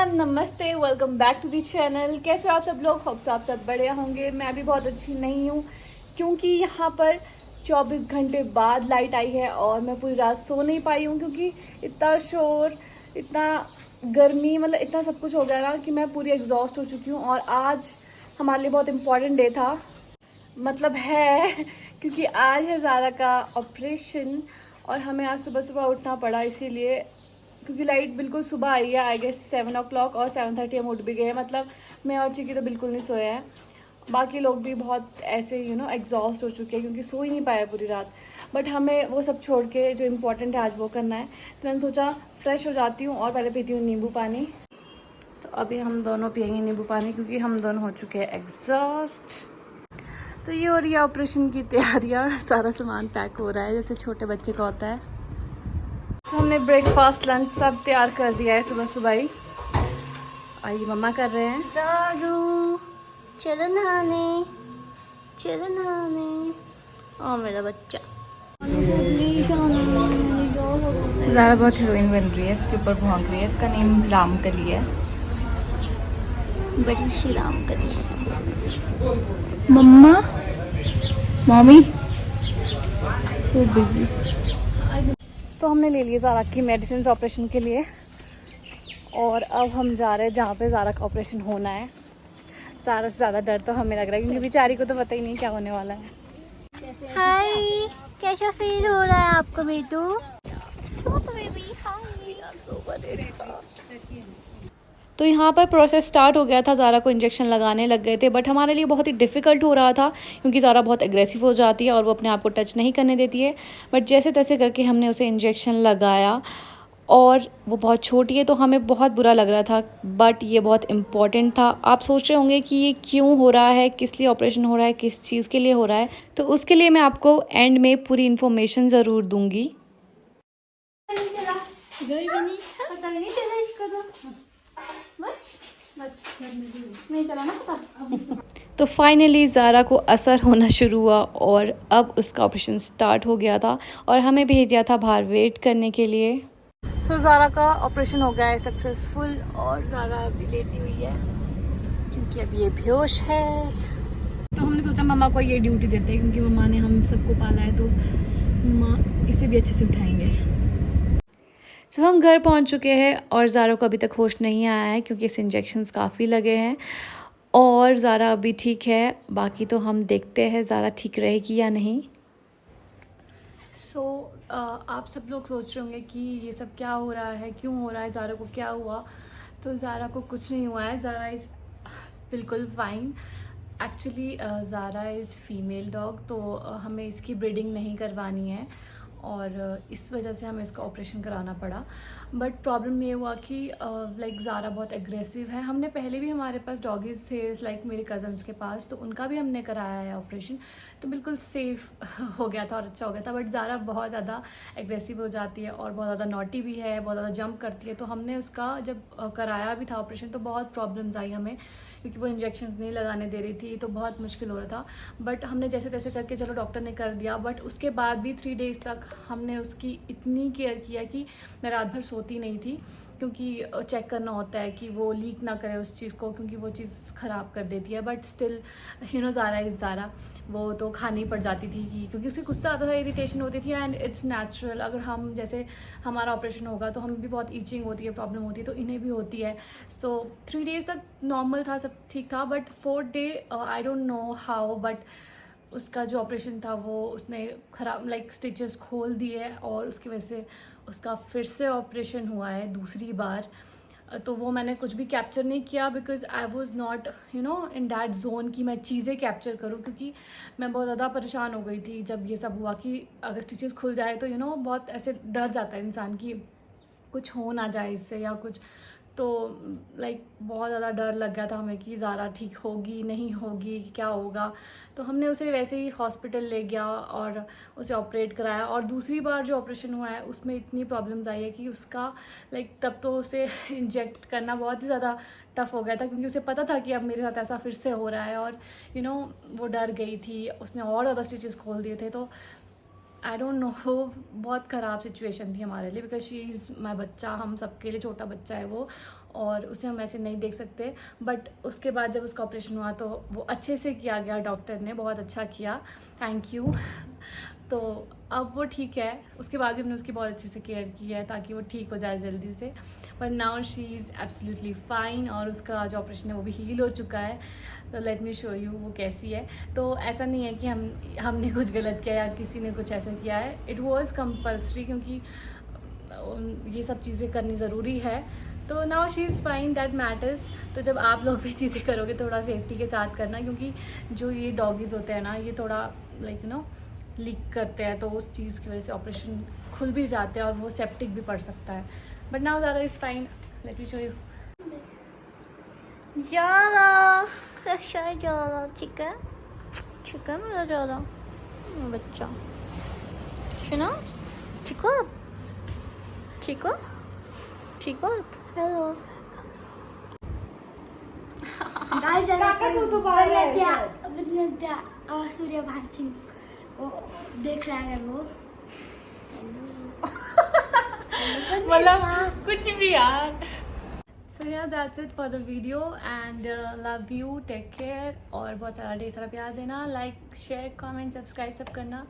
Everyone, नमस्ते, welcome back to the channel. कैसे हो आप सब लोग? होप्स आप सब बढ़िया होंगे। मैं भी बहुत अच्छी नहीं हूँ क्योंकि यहाँ पर 24 घंटे बाद लाइट आई है और मैं पूरी रात सो नहीं पाई हूँ क्योंकि इतना शोर, इतना गर्मी, मतलब इतना सब कुछ हो गया ना कि मैं पूरी एग्जॉस्ट हो चुकी हूँ। और आज हमारे लिए बहुत इम्पोर्टेंट डे था, मतलब है क्योंकि आज है ज़ारा का ऑपरेशन और हमें आज सुबह सुबह उठना पड़ा इसीलिए, क्योंकि लाइट बिल्कुल सुबह आई है। आई गेस 7 o'clock और 7:30 हम उठ भी गए हैं। मतलब मैं और चिकी तो बिल्कुल नहीं सोए हैं, बाकी लोग भी बहुत ऐसे एग्जॉस्ट हो चुके हैं क्योंकि सो ही नहीं पाए पूरी रात। बट हमें वो सब छोड़ के जो इम्पोर्टेंट है आज वो करना है, तो मैंने सोचा फ्रेश हो जाती हूँ और पहले पीती हूँ नींबू पानी। तो अभी हम दोनों पियेंगे नींबू पानी क्योंकि हम दोनों हो चुके हैं एग्जॉस्ट। तो ये हो रही है ऑपरेशन की तैयारियाँ, सारा सामान पैक हो रहा है जैसे छोटे बच्चे का होता है। तो हमने ब्रेकफास्ट लंच सब तैयार कर दिया है सुबह सुबह ही। आइए मम्मा कर रहे हैं। दारू चलो नहाने, चलो नहाने। ओ मेरा बच्चा ज़्यादा बहुत हीरोइन बन रही है, इसके ऊपर भौंक रही है। इसका नेम रामकली है। बड़ी सी राम कली। मम्मा, मम्मी, तो हमने ले लिए ज़ारा की मेडिसिन ऑपरेशन के लिए और अब हम जा रहे हैं जहाँ पे ज़ारा का ऑपरेशन होना है। ज़ारा से ज़्यादा डर तो हमें लग रहा है क्योंकि बेचारी को तो पता ही नहीं क्या होने वाला है। हाय, कैसा फील हो रहा है आपको बेटू? तो यहाँ पर प्रोसेस स्टार्ट हो गया था, ज़ारा को इंजेक्शन लगाने लग गए थे। बट हमारे लिए बहुत ही डिफ़िकल्ट हो रहा था क्योंकि ज़ारा बहुत एग्रेसिव हो जाती है और वो अपने आप को टच नहीं करने देती है। बट जैसे तैसे करके हमने उसे इंजेक्शन लगाया और वो बहुत छोटी है तो हमें बहुत बुरा लग रहा था, बट ये बहुत इम्पॉर्टेंट था। आप सोच रहे होंगे कि ये क्यों हो रहा है, किस लिए ऑपरेशन हो रहा है, किस चीज़ के लिए हो रहा है, तो उसके लिए मैं आपको एंड में पूरी इन्फॉर्मेशन ज़रूर दूँगी। पता नहीं चला इसको तो। नहीं चला ना पता। तो फाइनली ज़ारा को असर होना शुरू हुआ और अब उसका ऑपरेशन स्टार्ट हो गया था और हमें भेज दिया था बाहर वेट करने के लिए। तो ज़ारा का ऑपरेशन हो गया है सक्सेसफुल और ज़ारा अभी लेटी हुई है क्योंकि अभी ये बेहोश है। तो हमने सोचा मम्मा को ये ड्यूटी देते हैं क्योंकि मम्मा ने हम सबको पाला है, तो मम्मा इसे भी अच्छे से उठाएंगे। तो हम घर पहुंच चुके हैं और ज़ारा को अभी तक होश नहीं आया है क्योंकि इस इंजेक्शन्स काफ़ी लगे हैं और ज़ारा अभी ठीक है। बाकी तो हम देखते हैं ज़ारा ठीक रहेगी या नहीं। आप सब लोग सोच रहे होंगे कि ये सब क्या हो रहा है, क्यों हो रहा है, ज़ारा को क्या हुआ। तो ज़ारा को कुछ नहीं हुआ है, ज़ारा इज़ बिल्कुल fine. Actually Zara is female dog, तो हमें इसकी ब्रीडिंग नहीं करवानी है और इस वजह से हमें इसका ऑपरेशन कराना पड़ा। बट प्रॉब्लम ये हुआ कि लाइक ज़ारा बहुत एग्रेसिव है। हमने पहले भी, हमारे पास डॉगीज़ थे लाइक मेरे कज़न्स के पास, तो उनका भी हमने कराया है ऑपरेशन, तो बिल्कुल सेफ़ हो गया था और अच्छा हो गया था। बट ज़ारा बहुत ज़्यादा एग्रेसिव हो जाती है और बहुत ज़्यादा नॉटी भी है, बहुत ज़्यादा जंप करती है। तो हमने उसका जब कराया भी था ऑपरेशन तो बहुत प्रॉब्लम्स आई हमें क्योंकि वो इंजेक्शंस नहीं लगाने दे रही थी, तो बहुत मुश्किल हो रहा था। बट हमने जैसे तैसे करके, चलो डॉक्टर ने कर दिया। बट उसके बाद भी 3 डेज़ तक हमने उसकी इतनी केयर किया कि मैं रात भर सोती नहीं थी क्योंकि चेक करना होता है कि वो लीक ना करे उस चीज़ को, क्योंकि वो चीज़ ख़राब कर देती है। But still Zara is Zara, वो तो खानी पड़ जाती थी क्योंकि उससे गुस्सा आता था, इरिटेशन होती थी एंड इट्स नेचुरल। अगर हम जैसे हमारा ऑपरेशन होगा तो हमें भी बहुत ईचिंग होती है, प्रॉब्लम होती है, तो इन्हें भी होती है। सो 3 डेज़ तक नॉर्मल था, सब ठीक था। But 4th day I don't know how, but उसका जो ऑपरेशन था वो उसने ख़राब लाइक स्टिचेस खोल दिए और उसकी वजह से उसका फिर से ऑपरेशन हुआ है दूसरी बार। तो वो मैंने कुछ भी कैप्चर नहीं किया because I was not in that zone कि मैं चीज़ें कैप्चर करूँ, क्योंकि मैं बहुत ज़्यादा परेशान हो गई थी जब ये सब हुआ कि अगर स्टिचेस खुल जाए तो बहुत ऐसे डर जाता है इंसान कि कुछ हो ना जाए इससे या कुछ। तो लाइक बहुत ज़्यादा डर लग गया था हमें कि ज़ारा ठीक होगी नहीं होगी, क्या होगा। तो हमने उसे वैसे ही हॉस्पिटल ले गया और उसे ऑपरेट कराया। और दूसरी बार जो ऑपरेशन हुआ है उसमें इतनी प्रॉब्लम्स आई है कि उसका लाइक तब तो उसे इंजेक्ट करना बहुत ही ज़्यादा टफ़ हो गया था क्योंकि उसे पता था कि अब मेरे साथ ऐसा फिर से हो रहा है। और वो डर गई थी, उसने और ज़्यादा स्टिचेस खोल दिए थे। तो आई डोंट नो, बहुत ख़राब सिचुएशन थी हमारे लिए बिकॉज शी इज़ माई बच्चा, हम सबके लिए छोटा बच्चा है वो। और उसे हम ऐसे नहीं देख सकते। बट उसके बाद जब उसका ऑपरेशन हुआ तो वो अच्छे से किया गया, डॉक्टर ने बहुत अच्छा किया, थैंक यू। तो अब वो ठीक है, उसके बाद भी हमने उसकी बहुत अच्छे से केयर की है ताकि वो ठीक हो जाए जल्दी से। But now she is absolutely fine और उसका जो ऑपरेशन है वो भी हील हो चुका है। तो लेट मी शो यू वो कैसी है। तो ऐसा नहीं है कि हमने कुछ गलत किया या किसी ने कुछ ऐसा किया है, इट वॉज़ कंपल्सरी, क्योंकि ये सब चीज़ें करनी ज़रूरी है। तो now she is fine, that matters. तो जब आप लोग भी चीज़ें करोगे थोड़ा सेफ्टी के साथ करना, क्योंकि जो ये डॉगीज़ होते हैं ना, ये थोड़ा लाइक यू नो लीक करते हैं, तो उस चीज़ की वजह से ऑपरेशन खुल भी जाते हैं और वो सेप्टिक भी पड़ सकता है। But now Zara is fine, let me show you. Zara कैसा है ज़ारा? ठीक है, ठीक है मेरा ज़ारा बच्चा। सुनो, ठीक हो आप? ठीक हो? ठीक हो आप? हेलो सूर्यभान को देख रहा है वो। मतलब कुछ भी यार। So yeah that's it for the video and love you, take care और बहुत सारा ढेर सारा प्यार देना, लाइक शेयर कमेंट सब्सक्राइब सब करना।